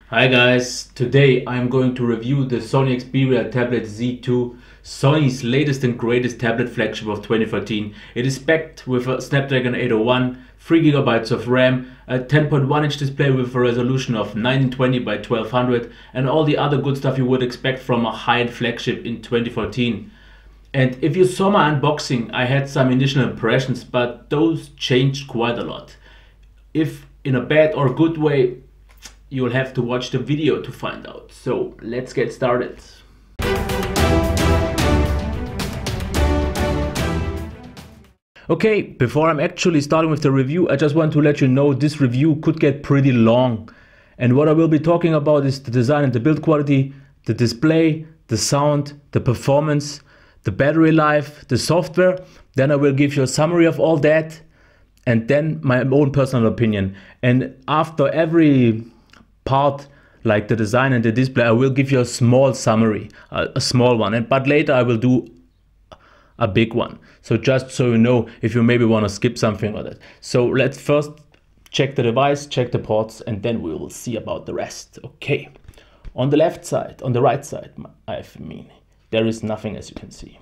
Hi guys, today I'm going to review the Sony Xperia Tablet Z2, Sony's latest and greatest tablet flagship of 2014. It is packed with a Snapdragon 801, 3GB of RAM, a 10.1-inch display with a resolution of 1920 by 1200 and all the other good stuff you would expect from a high-end flagship in 2014. And if you saw my unboxing, I had some initial impressions, but those changed quite a lot. If in a bad or good way, you'll have to watch the video to find out. So let's get started. Okay, before I'm actually starting with the review, I just want to let you know this review could get pretty long. And what I will be talking about is the design and the build quality, the display, the sound, the performance, the battery life, the software. Then I will give you a summary of all that and then my own personal opinion. And after every part, like the design and the display, I will give you a small summary, a small one, but later I will do a big one. So just so you know, if you maybe want to skip something or that. So let's first check the device, check the ports, and then we will see about the rest. Okay, on the left side, on the right side, there is nothing, as you can see.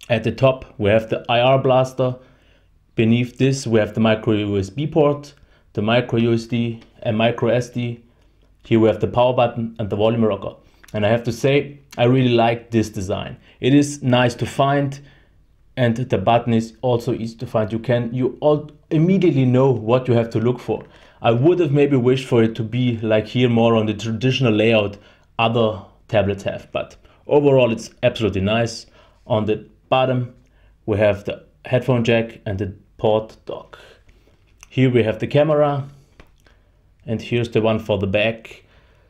At the top we have the IR blaster. Beneath this we have the micro USB port, the micro USB and micro SD. Here we have the power button and the volume rocker. And I have to say, I really like this design. It is nice to find and the button is also easy to find. You all immediately know what you have to look for. I would have maybe wished for it to be like here, more on the traditional layout other tablets have, but overall it's absolutely nice. On the bottom we have the headphone jack and the port dock. Here we have the camera. And here's the one for the back.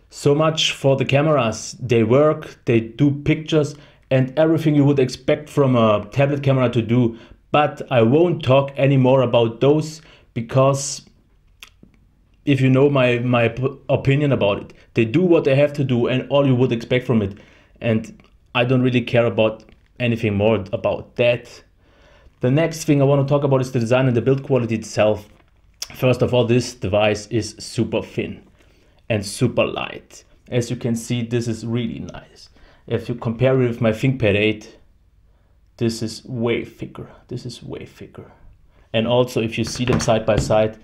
So much for the cameras. They work, they do pictures and everything you would expect from a tablet camera to do. But I won't talk anymore about those because if you know my opinion about it, they do what they have to do and all you would expect from it. And I don't really care about anything more about that. The next thing I want to talk about is the design and the build quality itself. First of all, this device is super thin and super light. As you can see, this is really nice. If you compare it with my ThinkPad 8, this is way thicker. This is way thicker. And also, if you see them side by side,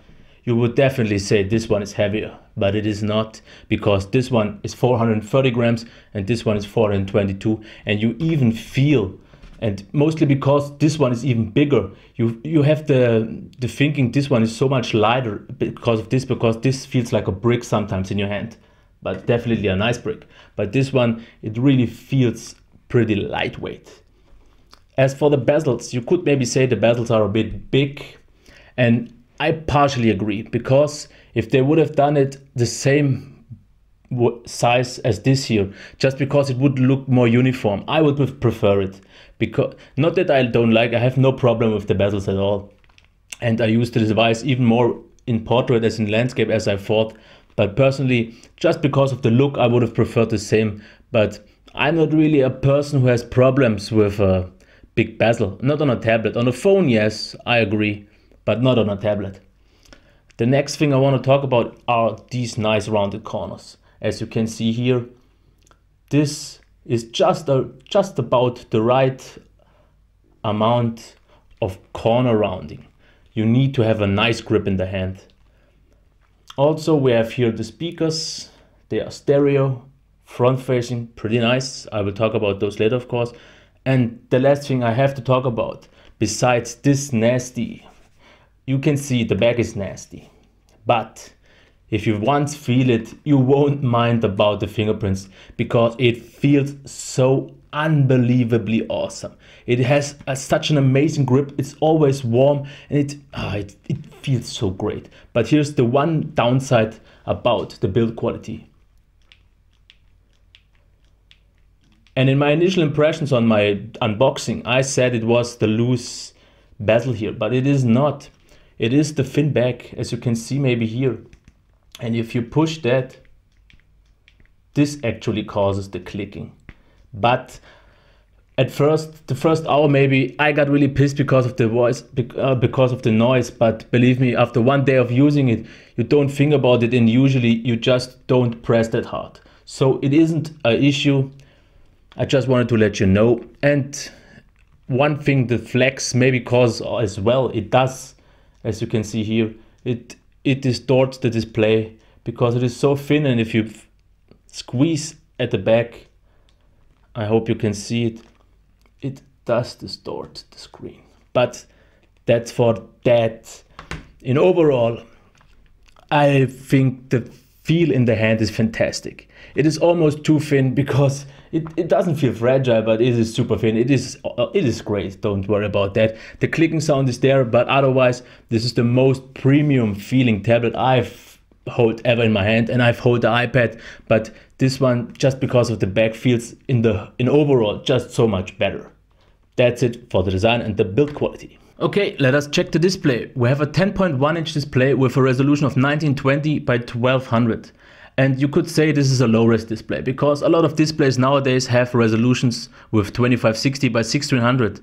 you would definitely say this one is heavier, but it is not, because this one is 430 grams and this one is 422, and you even feel, and mostly because this one is even bigger, you have the thinking this one is so much lighter because of this, because this feels like a brick sometimes in your hand, but definitely a nice brick. But this one, it really feels pretty lightweight. As for the bezels, you could maybe say the bezels are a bit big, and I partially agree, because if they would have done it the same size as this here, just because it would look more uniform, I would prefer it. Because not that I don't like, I have no problem with the bezels at all, and I use the device even more in portrait as in landscape as I thought, but personally, just because of the look, I would have preferred the same. But I'm not really a person who has problems with a big bezel, not on a tablet. On a phone, yes, I agree, but not on a tablet. The next thing I want to talk about are these nice rounded corners. As you can see here, this is just about the right amount of corner rounding. You need to have a nice grip in the hand. Also, we have here the speakers. They are stereo, front facing, pretty nice. I will talk about those later, of course. And the last thing I have to talk about, besides this nasty, you can see the back is nasty, but if you once feel it, you won't mind about the fingerprints, because it feels so unbelievably awesome. It has such an amazing grip. It's always warm and it feels so great. But here's the one downside about the build quality. And in my initial impressions on my unboxing, I said it was the loose bezel here, but it is not. It is the thin back, as you can see maybe here. And if you push that, this actually causes the clicking. But At first, the first hour maybe, I got really pissed because of the voice, because of the noise. But believe me, after 1 day of using it, you don't think about it, and usually you just don't press that hard. So it isn't an issue. I just wanted to let you know. And one thing the flex maybe cause as well, it does, as you can see here, it distorts the display because it is so thin, and if you squeeze at the back, I hope you can see it, it does distort the screen. But that's for that. In overall, I think the feel in the hand is fantastic. It is almost too thin because it doesn't feel fragile, but it is super thin. It is great, don't worry about that. The clicking sound is there, but otherwise this is the most premium feeling tablet I've held ever in my hand, and I've held the iPad, but this one, just because of the back, feels in overall just so much better. That's it for the design and the build quality. Okay, let us check the display. We have a 10.1-inch display with a resolution of 1920 by 1200. And you could say this is a low-res display because a lot of displays nowadays have resolutions with 2560 by 1600.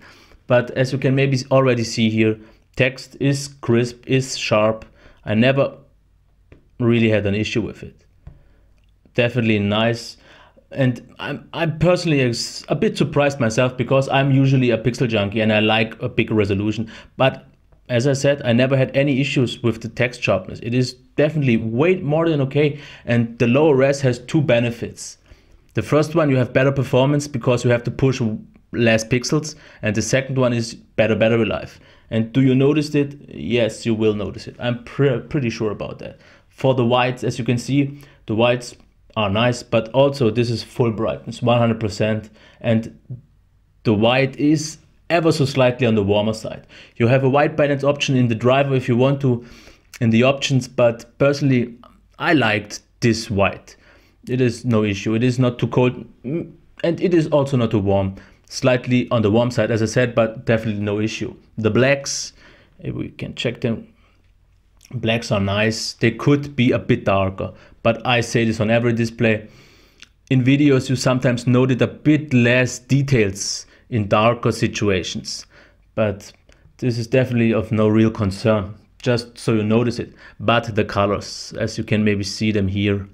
But as you can maybe already see here, text is crisp, is sharp. I never really had an issue with it. Definitely nice. And I'm personally a bit surprised myself because I'm usually a pixel junkie and I like a big resolution. But as I said, I never had any issues with the text sharpness. It is definitely way more than okay. And the lower res has two benefits. The first one, you have better performance because you have to push less pixels. And the second one is better battery life. And do you notice it? Yes, you will notice it. I'm pretty sure about that. For the whites, as you can see, the whites are nice, but also this is full brightness, 100%. And the white is ever so slightly on the warmer side. You have a white balance option in the driver if you want to, in the options, but personally, I liked this white. It is no issue. It is not too cold, and it is also not too warm. Slightly on the warm side, as I said, but definitely no issue. The blacks, if we can check them, blacks are nice. They could be a bit darker, but I say this on every display. In videos, you sometimes noted a bit less details in darker situations, but this is definitely of no real concern, just so you notice it. But the colors, as you can maybe see them here,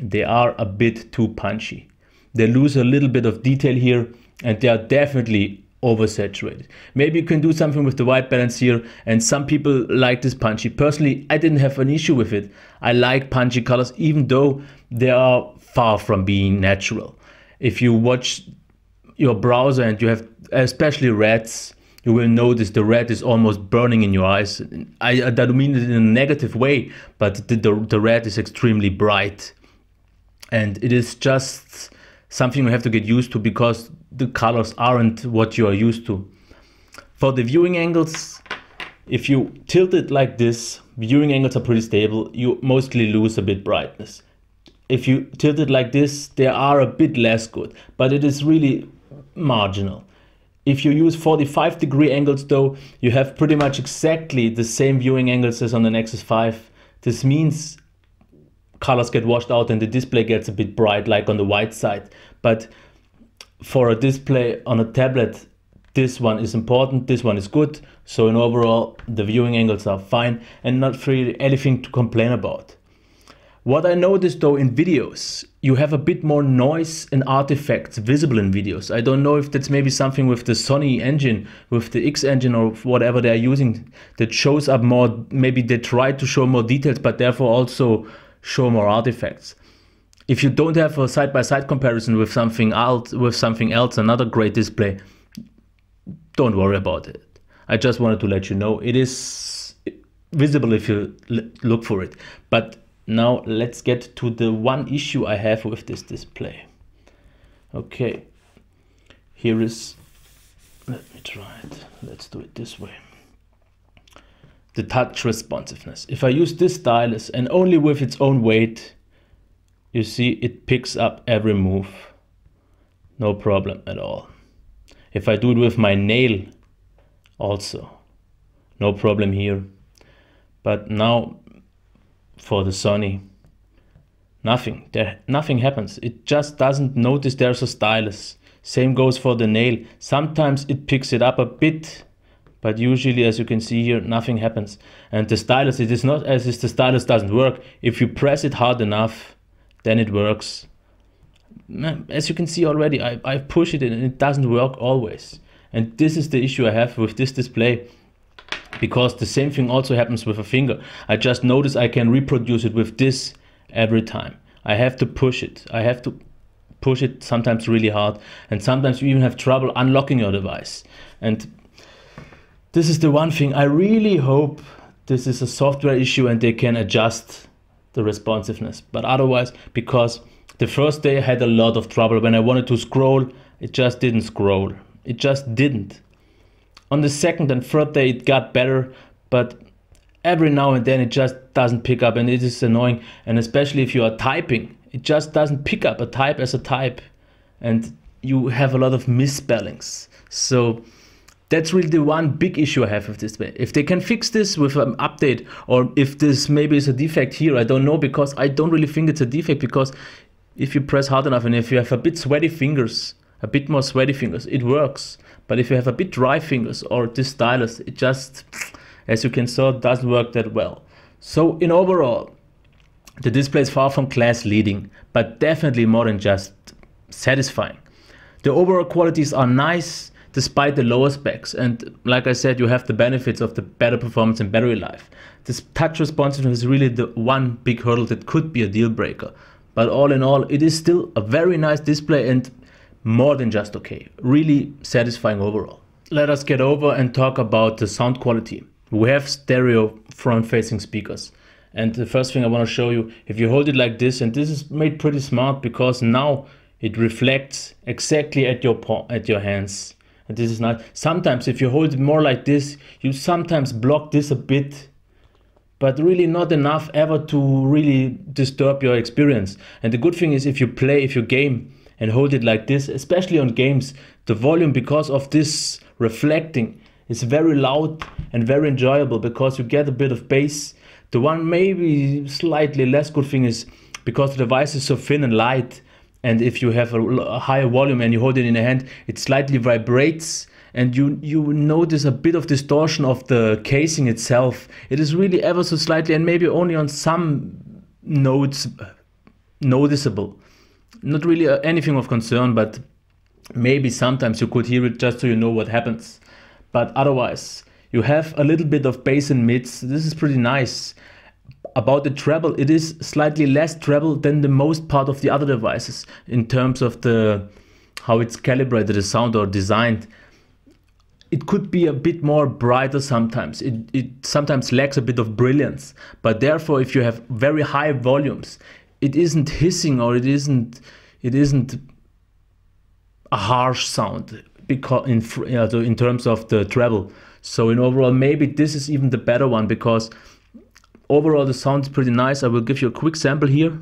they are a bit too punchy. They lose a little bit of detail here, and they are definitely oversaturated. Maybe you can do something with the white balance here, and some people like this punchy. Personally, I didn't have an issue with it. I like punchy colors, even though they are far from being natural. If you watch your browser and you have especially reds, you will notice the red is almost burning in your eyes. I don't mean it in a negative way, but the red is extremely bright. And it is just something you have to get used to because the colors aren't what you are used to. For the viewing angles, if you tilt it like this, viewing angles are pretty stable. You mostly lose a bit brightness. If you tilt it like this, they are a bit less good, but it is really marginal. If you use 45-degree angles though, you have pretty much exactly the same viewing angles as on the Nexus 5. This means colors get washed out and the display gets a bit bright like on the white side. But for a display on a tablet, this one is important, this one is good. So in overall, the viewing angles are fine and not really anything to complain about. What I noticed though in videos, you have a bit more noise and artifacts visible in videos. I don't know if that's maybe something with the Sony engine, with the X engine or whatever they're using that shows up more. Maybe they try to show more details, but therefore also show more artifacts. If you don't have a side-by-side comparison with something else, another great display, don't worry about it. I just wanted to let you know it is visible if you look for it. But now let's get to the one issue I have with this display. Okay, here is, let me try it. Let's do it this way. The touch responsiveness. If I use this stylus and only with its own weight, you see it picks up every move. No problem at all. If I do it with my nail also, no problem here. But now for the Sony, nothing happens. It just doesn't notice there's a stylus. Same goes for the nail. Sometimes it picks it up a bit, but usually, as you can see here, nothing happens. And the stylus, it is not as if the stylus doesn't work. If you press it hard enough, then it works. As you can see already, I push it and it doesn't work always. And this is the issue I have with this display, because the same thing also happens with a finger. I just notice I can reproduce it with this every time. I have to push it. I have to push it sometimes really hard, and sometimes you even have trouble unlocking your device. And this is the one thing I really hope this is a software issue and they can adjust the responsiveness. But otherwise, because the first day I had a lot of trouble when I wanted to scroll, it just didn't scroll. It just didn't. On the second and third day it got better, but every now and then it just doesn't pick up, and it is annoying. And especially if you are typing, it just doesn't pick up a type as a type, and you have a lot of misspellings. So that's really the one big issue I have with this. If they can fix this with an update, or if this maybe is a defect here, I don't know, because I don't really think it's a defect, because if you press hard enough and if you have a bit sweaty fingers, a bit more sweaty fingers, it works. But if you have a bit dry fingers or this stylus, it just, as you can see, doesn't work that well. So in overall, the display is far from class leading, but definitely more than just satisfying. The overall qualities are nice despite the lower specs, and like I said, you have the benefits of the better performance and battery life. This touch responsiveness is really the one big hurdle that could be a deal breaker. But all in all, it is still a very nice display and more than just okay. Really satisfying overall. Let us get over and talk about the sound quality. We have stereo front-facing speakers. And the first thing I want to show you, if you hold it like this, and this is made pretty smart because now it reflects exactly at your hands. And this is nice. Sometimes if you hold it more like this, you sometimes block this a bit, but really not enough ever to really disturb your experience. And the good thing is, if you game and hold it like this, especially on games, the volume, because of this reflecting, is very loud and very enjoyable, because you get a bit of bass. The one maybe slightly less good thing is, because the device is so thin and light, and if you have a higher volume and you hold it in a hand, it slightly vibrates, and you notice a bit of distortion of the casing itself. It is really ever so slightly, and maybe only on some notes noticeable. Not really anything of concern, but maybe sometimes you could hear it, just so you know what happens. But otherwise, you have a little bit of bass and mids. This is pretty nice. About the treble, it is slightly less treble than the most part of the other devices in terms of how it's calibrated, the sound or designed. It could be a bit more brighter sometimes. It sometimes lacks a bit of brilliance, but therefore if you have very high volumes, it isn't hissing, or it isn't a harsh sound, because in terms of the treble. So in overall, maybe this is even the better one, because overall the sound is pretty nice. I will give you a quick sample here.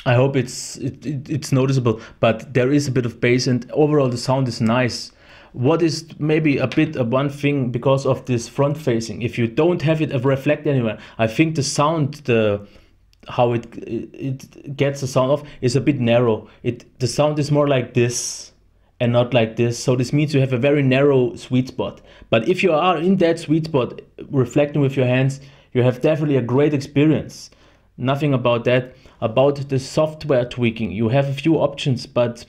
I hope it's noticeable, but there is a bit of bass, and overall the sound is nice. What is maybe a bit of one thing, because of this front facing, if you don't have it reflect anywhere, I think the sound, how it gets the sound off, is a bit narrow. The sound is more like this and not like this, so this means you have a very narrow sweet spot. But if you are in that sweet spot, reflecting with your hands, you have definitely a great experience. Nothing about that. About the software tweaking, you have a few options, but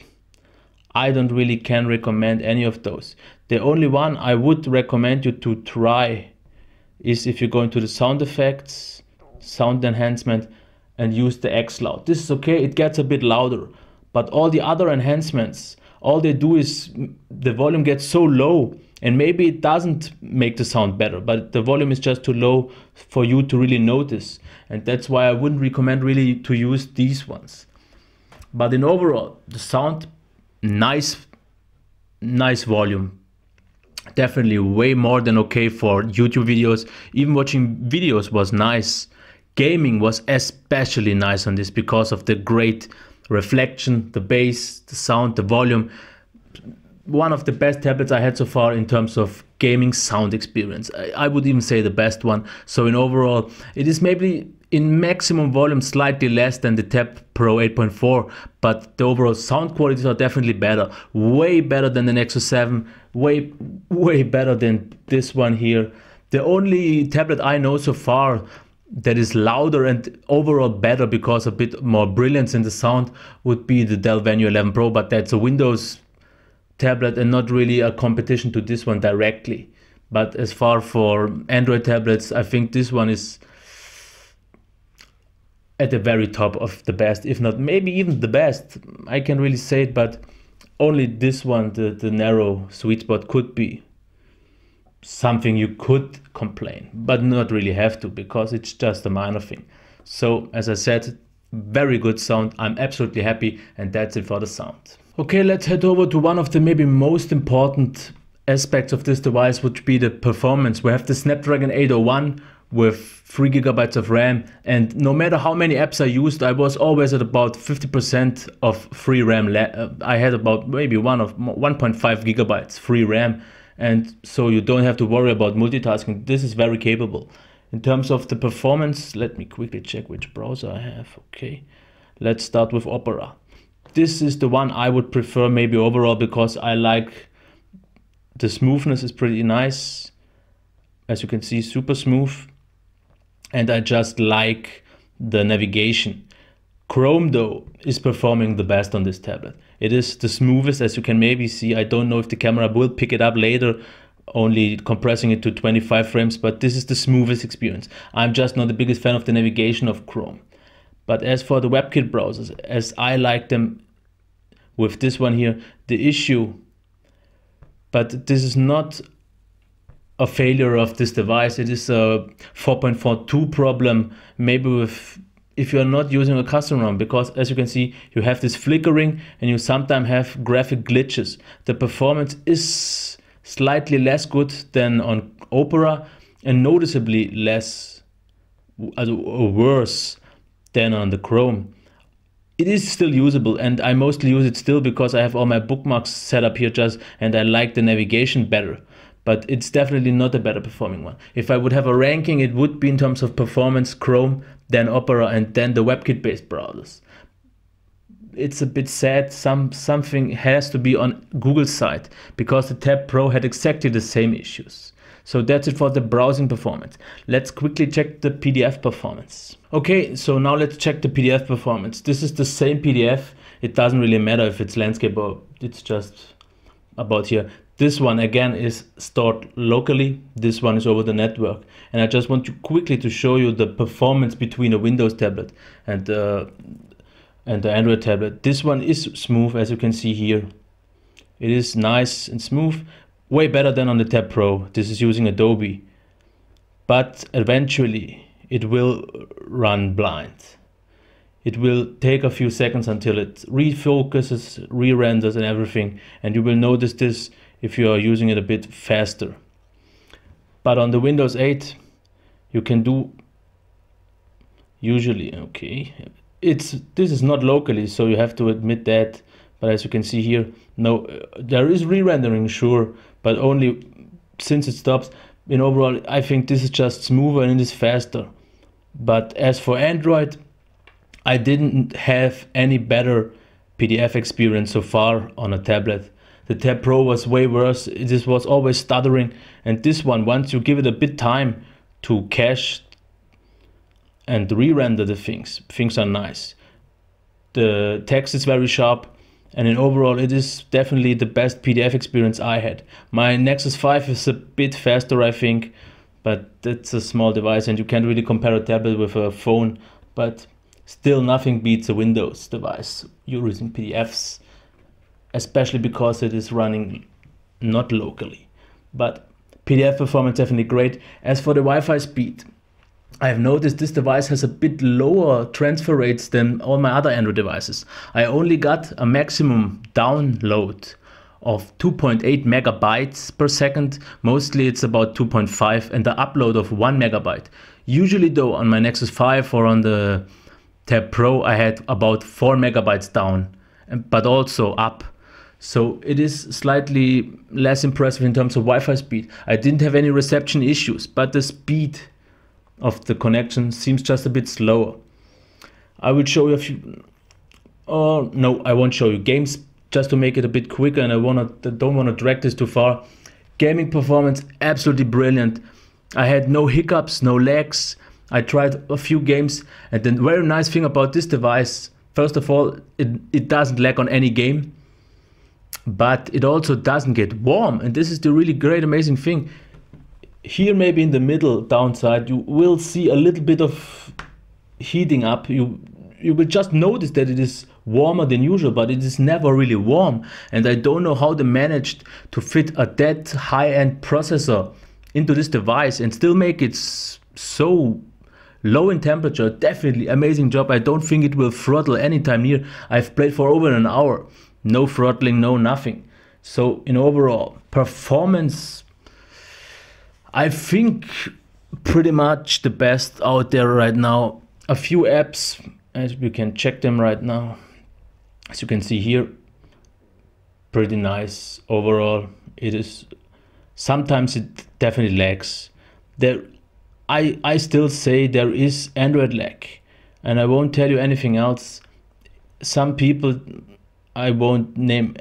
I don't really can recommend any of those. The only one I would recommend you to try is if you go into the sound effects, sound enhancement, and use the X Loud. This is okay, it gets a bit louder, but all the other enhancements, all they do is the volume gets so low, and maybe it doesn't make the sound better, but the volume is just too low for you to really notice. And that's why I wouldn't recommend really to use these ones. But in overall, the sound, nice volume. Definitely way more than okay for YouTube videos. Even watching videos was nice. Gaming was especially nice on this because of the great reflection, the bass, the sound, the volume. one of the best tablets I had so far in terms of gaming sound experience. I would even say the best one. So in overall, it is maybe in maximum volume slightly less than the Tab Pro 8.4, but the overall sound qualities are definitely better. Way better than the Nexus 7, way better than this one here. The only tablet I know so far that is louder and overall better because a bit more brilliance in the sound would be the Dell Venue 11 Pro, but that's a Windows tablet and not really a competition to this one directly. But as far for Android tablets, I think this one is at the very top of the best, if not maybe even the best. I can really say it, but only this one, the narrow sweet spot, could be something you could complain, but not really have to, because it's just a minor thing. So as I said, very good sound. I'm absolutely happy, and that's it for the sound. Okay, let's head over to one of the maybe most important aspects of this device, which be the performance. We have the Snapdragon 801 with 3 GB of RAM, and no matter how many apps I used, I was always at about 50% of free RAM. I had about maybe 1.5 GB free RAM, and so you don't have to worry about multitasking. This is very capable. In terms of the performance, let me quickly check which browser I have. Okay, let's start with Opera. This is the one I would prefer maybe overall, because I like the smoothness is pretty nice. As you can see, super smooth. And I just like the navigation. Chrome though is performing the best on this tablet. It is the smoothest, as you can maybe see. I don't know if the camera will pick it up later, only compressing it to 25 frames, but this is the smoothest experience. I'm just not the biggest fan of the navigation of Chrome. But as for the WebKit browsers, as I like them with this one here, the issue, but this is not a failure of this device, it is a 4.42 problem, maybe with if you're not using a custom ROM, because as you can see, you have this flickering and you sometimes have graphic glitches. The performance is slightly less good than on Opera and noticeably less or worse than on the Chrome. It is still usable, and I mostly use it still because I have all my bookmarks set up here and I like the navigation better. But it's definitely not a better performing one. If I would have a ranking, it would be in terms of performance Chrome, then Opera, and then the WebKit based browsers. It's a bit sad. Something has to be on Google's side, because the Tab Pro had exactly the same issues. So that's it for the browsing performance. Let's quickly check the PDF performance. Okay, so now let's check the PDF performance. This is the same PDF. It doesn't really matter if it's landscape or it's just about here. This one again is stored locally. This one is over the network. And I just want to quickly to show you the performance between a Windows tablet and the Android tablet. This one is smooth, as you can see here. It is nice and smooth. Way better than on the Tab Pro. This is using Adobe. But eventually it will run blind. It will take a few seconds until it refocuses, re-renders and everything. And you will notice this if you are using it a bit faster. But on the Windows 8, you can do usually, okay. This is not locally, so you have to admit that. But as you can see here, no, there is re-rendering, sure, but only since it stops. In overall, I think this is just smoother and it is faster. But as for Android, I didn't have any better PDF experience so far on a tablet. The Tab Pro was way worse. This was always stuttering, and this one, once you give it a bit time to cache and re-render the things are nice. The text is very sharp, and in overall it is definitely the best PDF experience I had. My Nexus 5 is a bit faster, I think, but that's a small device and you can't really compare a tablet with a phone, but still nothing beats a Windows device using PDFs, especially because it is running not locally. But PDF performance definitely great. As for the Wi-Fi speed, I have noticed this device has a bit lower transfer rates than all my other Android devices. I only got a maximum download of 2.8 megabytes per second. Mostly it's about 2.5, and the upload of 1 megabyte. Usually though on my Nexus 5 or on the Tab Pro I had about 4 megabytes down, but also up. So it is slightly less impressive in terms of Wi-Fi speed. I didn't have any reception issues, but the speed of the connection seems just a bit slower. I will show you a few, oh no, I won't show you games just to make it a bit quicker, and I don't want to drag this too far. Gaming performance, absolutely brilliant. I had no hiccups, no lags. I tried a few games, and the very nice thing about this device, first of all, it doesn't lag on any game, but it also doesn't get warm, and this is the really great, amazing thing. Here, maybe in the middle downside, you will see a little bit of heating up. You will just notice that it is warmer than usual, but it is never really warm. And I don't know how they managed to fit a that high-end processor into this device and still make it so low in temperature. Definitely amazing job. I don't think it will throttle anytime near. I've played for over an hour. No throttling, no nothing. So in overall performance, I think pretty much the best out there right now. A few apps, as we can check them right now. As you can see here, pretty nice overall. It is, sometimes it definitely lags. I still say there is Android lag, and I won't tell you anything else. Some people, I won't mention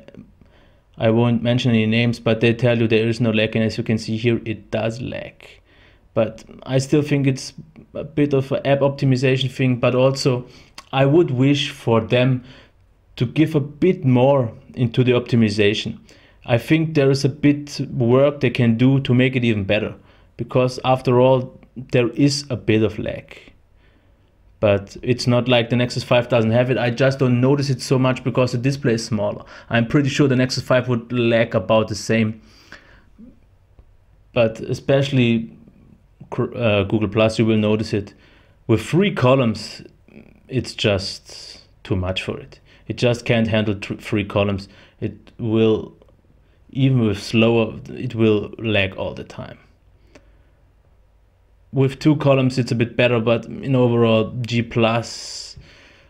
any names, but they tell you there is no lag, and as you can see here, it does lag. But I still think it's a bit of an app optimization thing, but also I would wish for them to give a bit more into the optimization. I think there is a bit work they can do to make it even better, because after all, there is a bit of lag. But it's not like the Nexus 5 doesn't have it. I just don't notice it so much because the display is smaller. I'm pretty sure the Nexus 5 would lag about the same. But especially Google Plus, you will notice it. With 3 columns, it's just too much for it. It just can't handle 3 columns. It will, even with slower, it will lag all the time. With 2 columns, it's a bit better, but in overall, G+,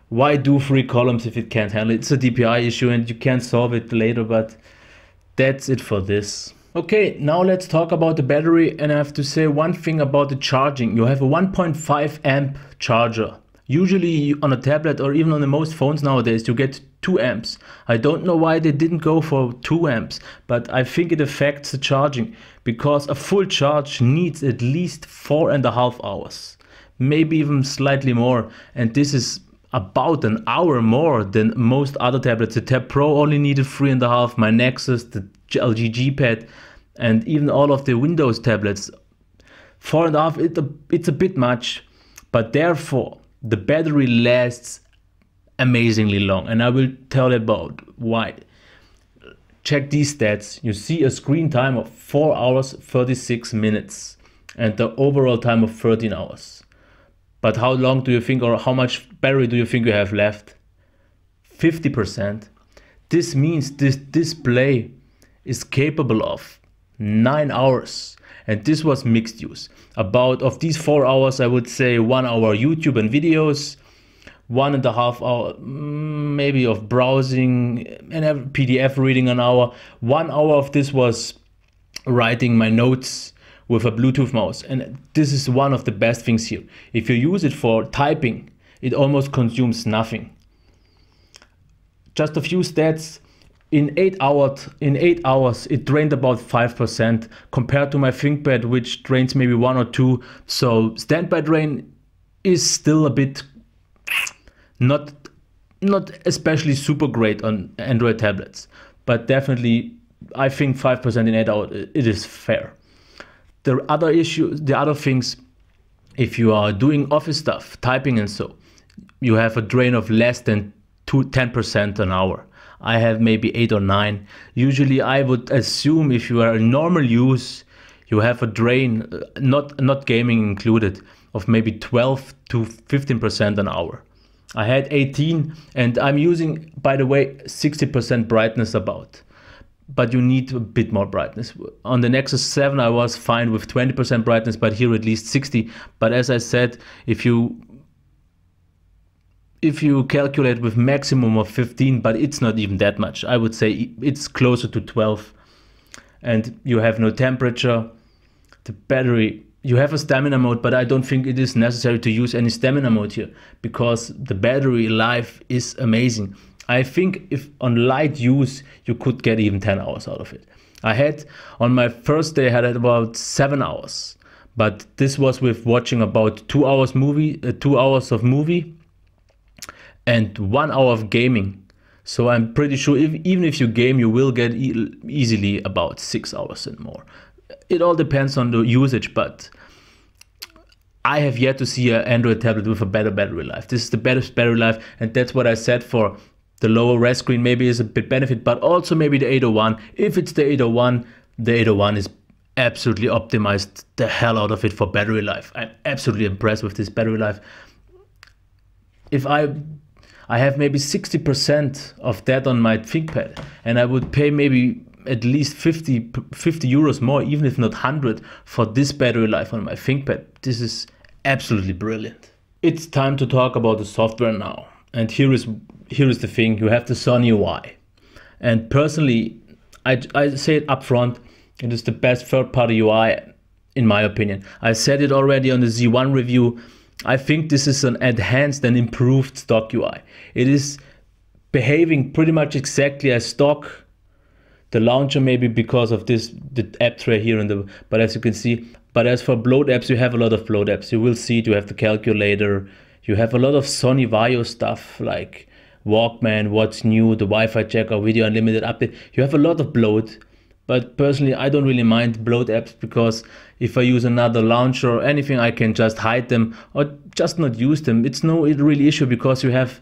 why do 3 columns if it can't handle it? It's a DPI issue and you can solve it later, but that's it for this. Okay, now let's talk about the battery, and I have to say one thing about the charging. You have a 1.5 amp charger. Usually on a tablet or even on the most phones nowadays, you get 2 amps. I don't know why they didn't go for 2 amps, but I think it affects the charging, because a full charge needs at least 4.5 hours, maybe even slightly more. And this is about an hour more than most other tablets. The Tab Pro only needed 3.5, my Nexus, the LG G Pad, and even all of the Windows tablets. 4.5, it's a bit much, but therefore the battery lasts amazingly long, and I will tell you about why. Check these stats. You see a screen time of 4 hours 36 minutes and the overall time of 13 hours. But how long do you think, or how much battery do you think you have left? 50%. This means this display is capable of 9 hours. And this was mixed use. About, of these 4 hours, I would say 1 hour YouTube and videos, 1.5 hour maybe of browsing and PDF reading an hour. 1 hour of this was writing my notes with a Bluetooth mouse. And this is one of the best things here. If you use it for typing, it almost consumes nothing. Just a few stats. In 8 hours, it drained about 5% compared to my ThinkPad, which drains maybe 1 or 2. So standby drain is still a bit not especially super great on Android tablets, but definitely I think 5% in 8 hours, it is fair. The other things, if you are doing office stuff, typing and so, you have a drain of less than 10% an hour. I have maybe 8 or 9. Usually I would assume if you are in normal use, you have a drain, not gaming included, of maybe 12 to 15% an hour. I had 18, and I'm using, by the way, 60% brightness about. But you need a bit more brightness. On the Nexus 7 I was fine with 20% brightness, but here at least 60. But as I said, if you if you calculate with maximum of 15, but it's not even that much. I would say it's closer to 12. And you have no temperature. The battery, you have a stamina mode, but I don't think it is necessary to use any stamina mode here because the battery life is amazing. I think if on light use, you could get even 10 hours out of it. I had, on my first day, I had about 7 hours, but this was with watching about 2 hours of movie and 1 hour of gaming. So I'm pretty sure even if you game, you will get easily about 6 hours and more. It all depends on the usage, but I have yet to see an Android tablet with a better battery life. This is the best battery life, and that's what I said for the lower res screen. Maybe is a bit benefit, but also maybe the 801. If it's the 801 is absolutely optimized the hell out of it for battery life. I'm absolutely impressed with this battery life. If I have maybe 60% of that on my ThinkPad, and I would pay maybe at least 50 euros more, even if not 100, for this battery life on my ThinkPad. This is absolutely brilliant. It's time to talk about the software now. And here is the thing, you have the Sony UI. And personally, I say it up front, it is the best third-party UI in my opinion. I said it already on the Z1 review. I think this is an enhanced and improved stock UI. It is behaving pretty much exactly as stock. The launcher maybe because of the app tray here but as you can see, but as for bloat apps, you have a lot of bloat apps. You will see it, you have the calculator, you have a lot of Sony Vaio stuff like Walkman, What's New, the Wi-Fi checker, Video Unlimited update. You have a lot of bloat, but personally I don't really mind bloat apps because if I use another launcher or anything, I can just hide them or just not use them. It's no really issue because you have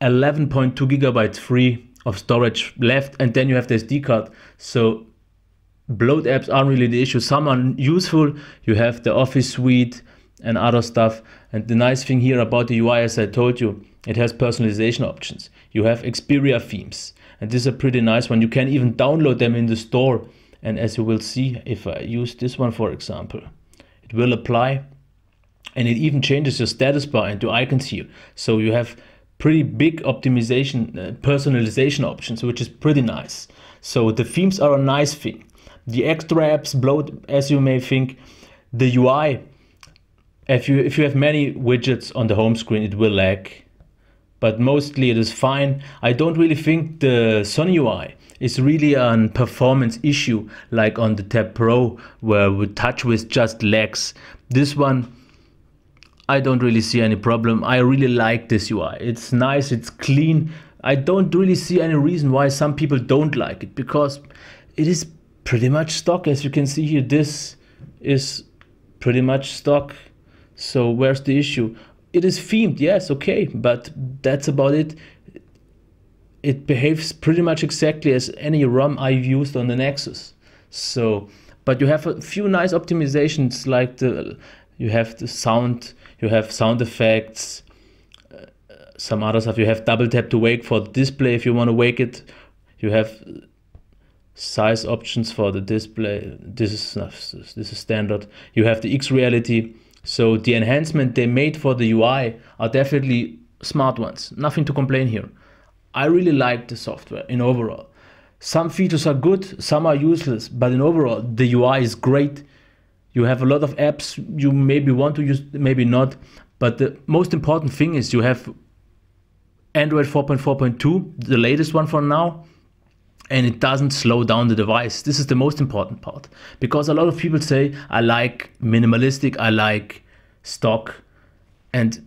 11.2 gigabytes free of storage left, and then you have the SD card. So bloat apps aren't really the issue. Some are useful. You have the Office suite and other stuff. And the nice thing here about the UI, as I told you, it has personalization options. You have Xperia themes, and this is a pretty nice one. You can even download them in the store. And as you will see, if I use this one, for example, it will apply, and it even changes your status bar into icons here. So you have pretty big optimization, personalization options, which is pretty nice. So the themes are a nice thing. The extra apps bloat, as you may think. The UI, if you have many widgets on the home screen, it will lag, but mostly it is fine. I don't really think the Sony UI is really a performance issue like on the Tab Pro, where with TouchWiz just lags. This one, I don't really see any problem. I really like this UI. It's nice, it's clean. I don't really see any reason why some people don't like it, because it is pretty much stock. As you can see here, this is pretty much stock. So where's the issue? It is themed, yes, okay, but that's about it. It behaves pretty much exactly as any ROM I've used on the Nexus. So, but you have a few nice optimizations, like you have the sound, you have sound effects, some other stuff. You have double tap to wake for the display if you want to wake it. You have size options for the display. This is standard. You have the X reality. So the enhancement they made for the UI are definitely smart ones. Nothing to complain here. I really like the software in overall. Some features are good, some are useless, but in overall the UI is great. You have a lot of apps you maybe want to use, maybe not. But the most important thing is you have Android 4.4.2, the latest one for now, and it doesn't slow down the device. This is the most important part, because a lot of people say, I like minimalistic, I like stock, and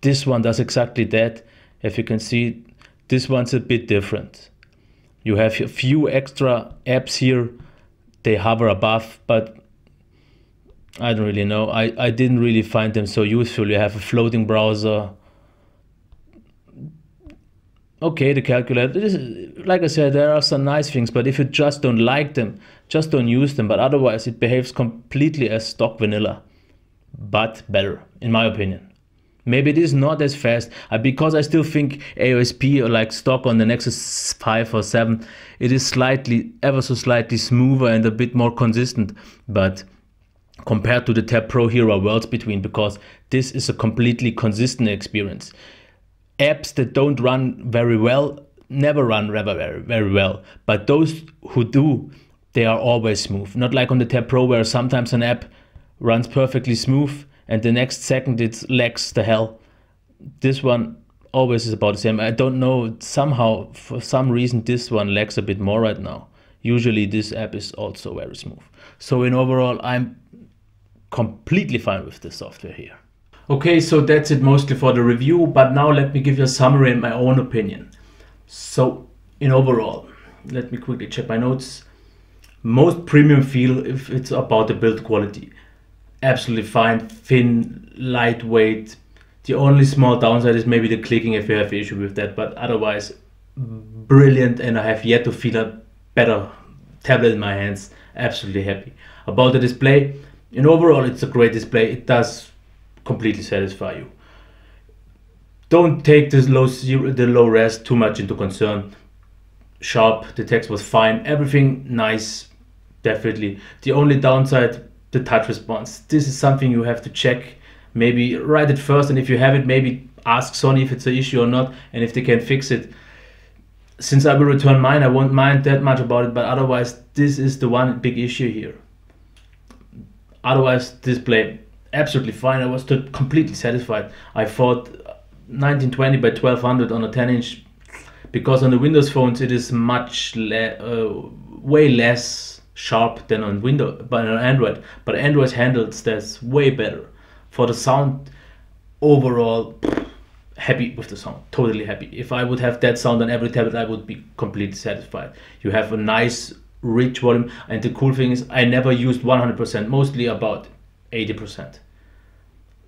this one does exactly that. If you can see, this one's a bit different. You have a few extra apps here, they hover above, but I don't really know. I didn't really find them so useful. You have a floating browser. Okay, the calculator. Like I said, there are some nice things, but if you just don't like them, just don't use them. But otherwise, it behaves completely as stock vanilla, but better, in my opinion. Maybe it is not as fast, because I still think AOSP or like stock on the Nexus 5 or 7, it is ever so slightly smoother and a bit more consistent. But compared to the Tab Pro, here are worlds between, because this is a completely consistent experience. apps that don't run very well never run very well, but those who do, they are always smooth. Not like on the Tab Pro, where sometimes an app runs perfectly smooth and the next second it lags the hell. This one always is about the same. I don't know, somehow for some reason this one lags a bit more right now. Usually this app is also very smooth. So in overall, I'm completely fine with the software here. Okay, so that's it mostly for the review, but now let me give you a summary and my own opinion. So in overall, let me quickly check my notes. Most premium feel if it's about the build quality. Absolutely fine, thin, lightweight. The only small downside is maybe the clicking if you have an issue with that, but otherwise brilliant, and I have yet to feel a better tablet in my hands. Absolutely happy. About the display, in overall it's a great display. It does completely satisfy you. Don't take this low res too much into concern. Sharp, the text was fine, everything nice, definitely. The only downside, the touch response. This is something you have to check. Maybe write it first, and if you have it, maybe ask Sony if it's an issue or not, and if they can fix it. Since I will return mine, I won't mind that much about it, but otherwise this is the one big issue here. Otherwise, display absolutely fine. I was completely satisfied. I thought 1920 by 1200 on a 10-inch, because on the Windows phones it is much way less sharp than on Windows, but on Android. But Android handles that's way better. For the sound, overall, happy with the sound, totally happy. If I would have that sound on every tablet, I would be completely satisfied. You have a nice rich volume, and the cool thing is I never used 100%, mostly about 80%.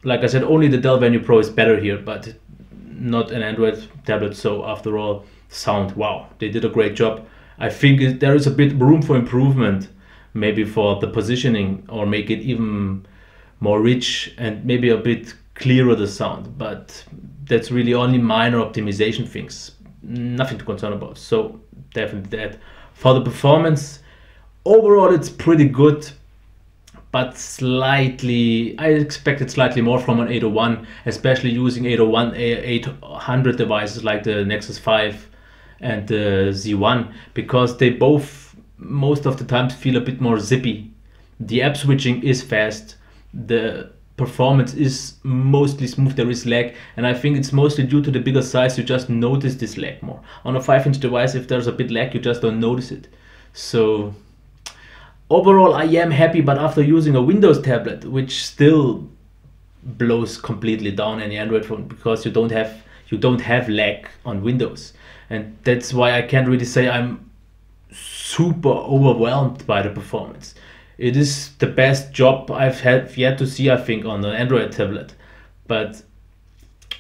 Like I said, only the Dell Venue Pro is better here, but not an Android tablet. So after all, sound, wow, they did a great job. I think there is a bit room for improvement, maybe for the positioning, or make it even more rich and maybe a bit clearer the sound, but that's really only minor optimization things, nothing to concern about. So definitely that. For the performance, overall it's pretty good, but slightly, I expected slightly more from an 801, especially using 801 800 devices like the Nexus 5 and the Z1, because they both most of the time feel a bit more zippy. The app switching is fast, the performance is mostly smooth, there is lag, and I think it's mostly due to the bigger size. You just notice this lag more. On a 5-inch device, if there's a bit lag, you just don't notice it. So overall I am happy, but after using a Windows tablet, which still blows completely down any Android phone, because you don't have lag on Windows, and that's why I can't really say I'm super overwhelmed by the performance. It is the best job I've had yet to see, I think, on an Android tablet, but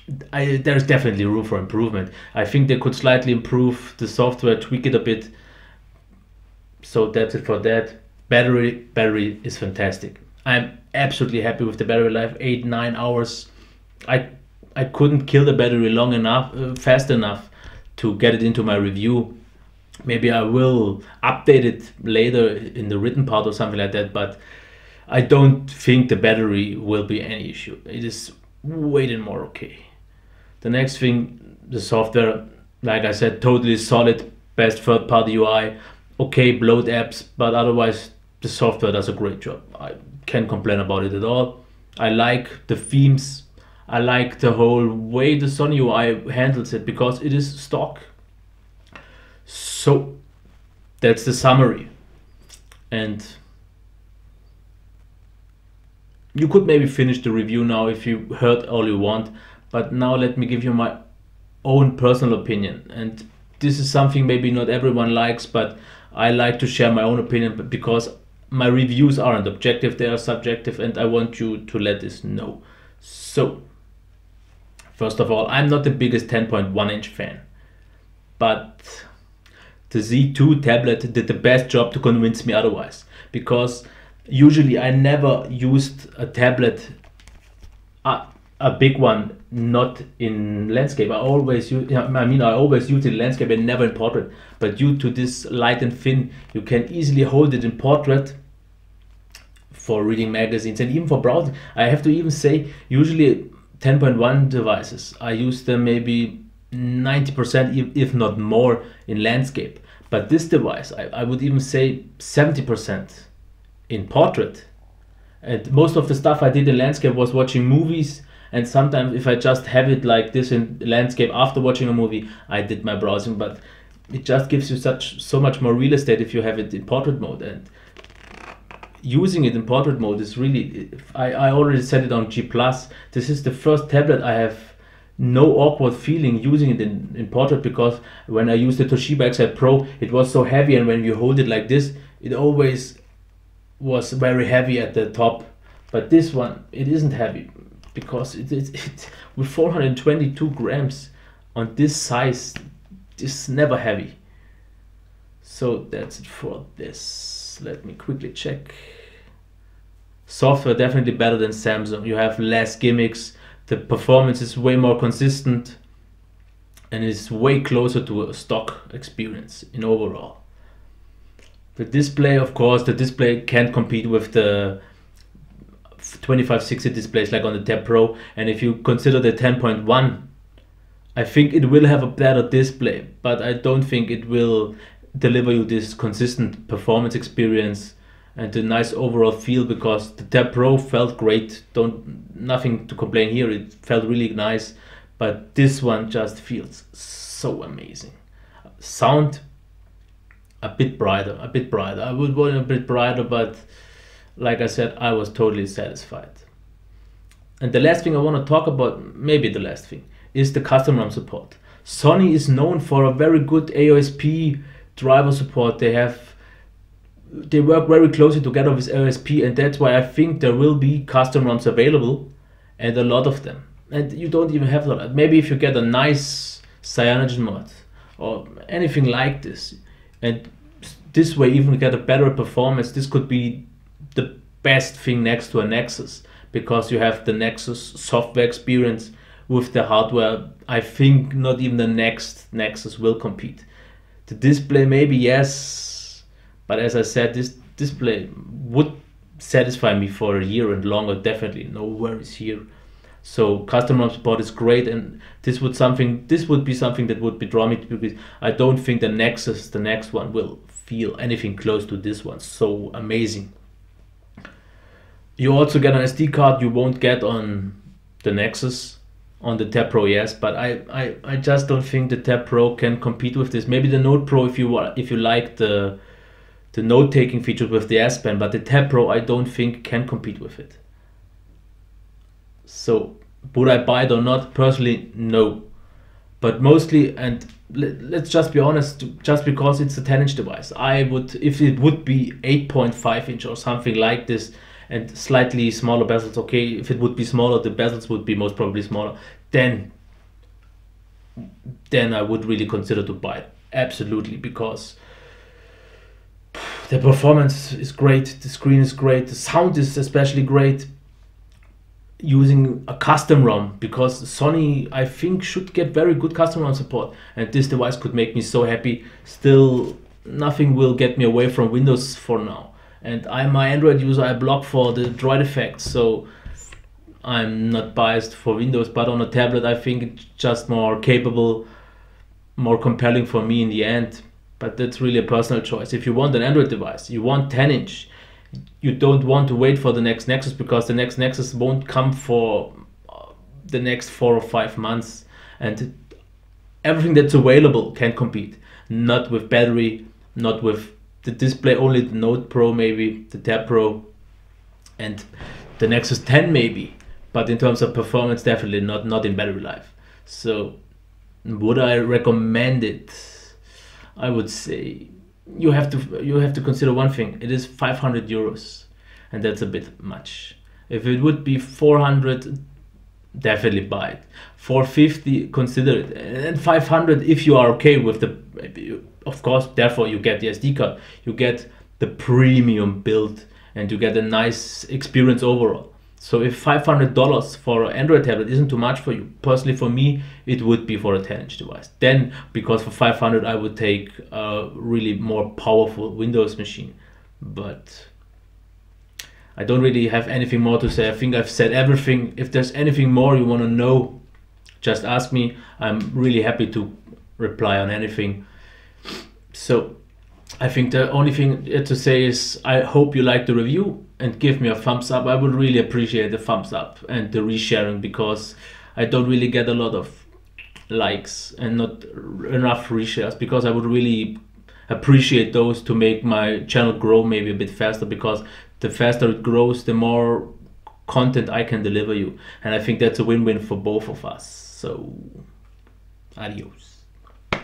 there's definitely room for improvement. I think they could slightly improve the software, tweak it a bit. So that's it for that. Battery is fantastic. I'm absolutely happy with the battery life, 8-9 hours. I couldn't kill the battery long enough, fast enough to get it into my review. Maybe I will update it later in the written part or something like that, but I don't think the battery will be any issue. It is way more okay. The next thing, the software, like I said, totally solid, best third-party UI, okay bloat apps, but otherwise the software does a great job. I can't complain about it at all. I like the themes. I like the whole way the Sony UI handles it, because it is stock. So that's the summary, and you could maybe finish the review now if you heard all you want, but now let me give you my own personal opinion. And this is something maybe not everyone likes, but I like to share my own opinion, because my reviews aren't objective, they are subjective, and I want you to let this know. So first of all, I'm not the biggest 10.1-inch fan, but the Z2 tablet did the best job to convince me otherwise, because usually I never used a tablet, a big one, not in landscape. I always use, I always use it in landscape and never in portrait. But due to this light and thin, you can easily hold it in portrait for reading magazines and even for browsing. I have to even say, usually 10.1 devices, I use them maybe 90% if not more in landscape. But this device, I would even say 70% in portrait. And most of the stuff I did in landscape was watching movies, and sometimes if I just have it like this in landscape after watching a movie, I did my browsing. But it just gives you so much more real estate if you have it in portrait mode. And using it in portrait mode is really, I already set it on G+. This is the first tablet I have no awkward feeling using it in portrait, because when I used the Toshiba X8 Pro, it was so heavy, and when you hold it like this, it always was very heavy at the top. But this one, it isn't heavy, because it with 422 grams on this size, it's never heavy. So that's it for this. Let me quickly check. Software definitely better than Samsung. You have less gimmicks. The performance is way more consistent, and is way closer to a stock experience in overall. The display, of course, the display can't compete with the 2560 displays like on the Tab Pro. And if you consider the 10.1, I think it will have a better display, but I don't think it will deliver you this consistent performance experience and a nice overall feel, because the Tab Pro felt great. Nothing to complain here. It felt really nice, but this one just feels so amazing. Sound a bit brighter. I would want a bit brighter, but like I said, I was totally satisfied. And the last thing I want to talk about, maybe the last thing, is the custom ROM support. Sony is known for a very good AOSP driver support. They work very closely together with AOSP, and that's why I think there will be custom ROMs available, and a lot of them. And you don't even have that. Maybe if you get a nice cyanogen mod or anything like this, and this way even get a better performance, this could be the best thing next to a Nexus, because you have the Nexus software experience with the hardware. I think not even the next Nexus will compete. The display maybe, yes, but as I said, this display would satisfy me for a year and longer, definitely, no worries here. So custom ROM support is great, and this would be something that would be draw me to, because I don't think the Nexus, the next one, will feel anything close to this one. So amazing. You also get an SD card you won't get on the Nexus. On the Tab Pro, yes, but I just don't think the Tab Pro can compete with this. Maybe the Note Pro if you like the note-taking feature with the S Pen, but the Tab Pro I don't think can compete with it. So would I buy it or not? Personally, no. But mostly, and let's just be honest, just because it's a 10-inch device, I would, if it would be 8.5-inch or something like this, and slightly smaller bezels, okay, if it would be smaller, the bezels would be most probably smaller, then I would really consider to buy it, absolutely, because the performance is great, the screen is great, the sound is especially great. Using a custom ROM, because Sony, I think, should get very good custom ROM support, and this device could make me so happy. Still, nothing will get me away from Windows for now. And I'm an Android user, I block for the droid effect, so I'm not biased for Windows, but on a tablet I think it's just more capable, more compelling for me in the end. But that's really a personal choice. If you want an Android device, you want 10-inch, you don't want to wait for the next Nexus, because the next Nexus won't come for the next 4 or 5 months, and everything that's available can compete. Not with battery, not with the display, only the Note Pro, maybe the Tab Pro, and the Nexus 10 maybe, but in terms of performance, definitely not in battery life. So would I recommend it? I would say you have to consider one thing. It is 500 euros, and that's a bit much. If it would be 400, definitely buy it. 450, consider it, and 500 if you are okay with the, of course, therefore you get the SD card, you get the premium build, and you get a nice experience overall. So if $500 for an Android tablet isn't too much for you, personally for me, it would be for a 10-inch device. Then, because for 500 I would take a really more powerful Windows machine. But I don't really have anything more to say. I think I've said everything. If there's anything more you want to know, just ask me. I'm really happy to reply on anything. So I think the only thing to say is I hope you like the review and give me a thumbs up. I would really appreciate the thumbs up and the resharing, because I don't really get a lot of likes and not enough reshares, because I would really appreciate those to make my channel grow maybe a bit faster, because the faster it grows, the more content I can deliver you, and I think that's a win-win for both of us. So adios.